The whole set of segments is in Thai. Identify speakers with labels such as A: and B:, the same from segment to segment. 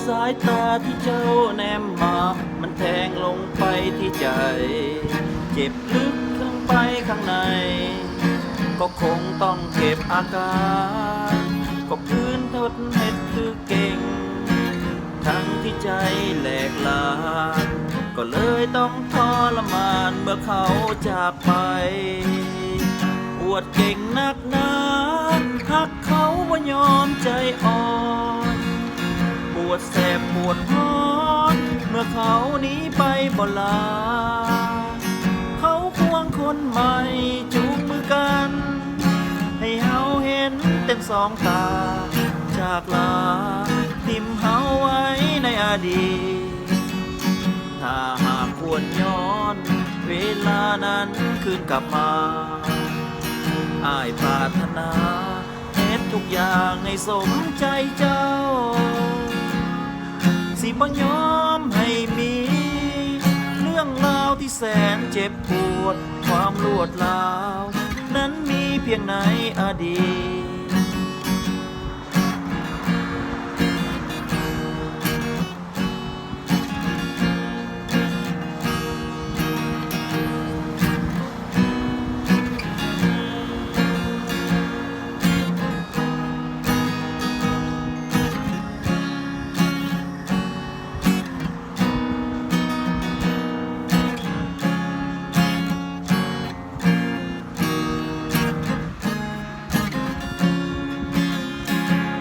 A: สายตาที่เจ้าแนมมามันแทงลงไปที่ใจเจ็บลึกข้างไปข้างในก็คงต้องเก็บอาการก็พื้นทดเห็ดคือเก่งทั้งที่ใจแหลกลานก็เลยต้องทรมานเมื่อเขาจากไปปวดเก่งนักหนาหักเขาว่ายอมใจอ่อนปวดแสบปวดร้อนเมื่อเขาหนีไปบ่ลาเขาควงคนใหม่จูงมือกันให้เฮาเห็นเต็มสองตาจากลาทิมเฮาไว้ในอดีตถ้าหากควรย้อนเวลานั้นคืนกลับมาอ้ายปรารถนาเฮ็ดทุกอย่างให้สมใจเจ้าสิบ่ยอมให้มีเรื่องราวที่แสนเจ็บปวดความรวดร้าวนั้นมีเพียงในอดีต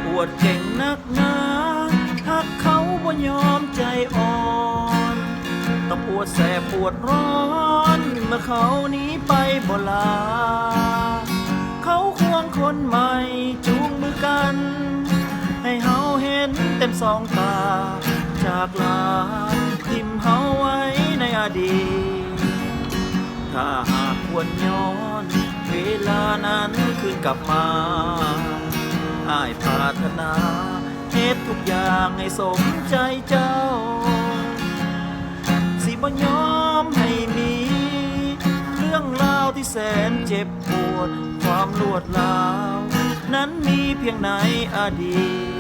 A: ปวดเก่งนักหนาหักเขาบ่ยอมใจอ่อนต้องปวดแสบปวดร้อนเมื่อเขาหนีไปบ่ลาเขาควงคนใหม่จูงมือกันให้เฮาเห็นเต็มสองตาจากลาทิมเฮาไว้ในอดีตถ้าหากควรย้อนเวลานั้นคืนกลับมาอ้ายปรารถนาเฮ็ดทุกอย่างให้สมใจเจ้าสิบ่ยอมให้มีเรื่องราวที่แสนเจ็บปวดความรวดร้าวนั้นมีเพียงในอดีต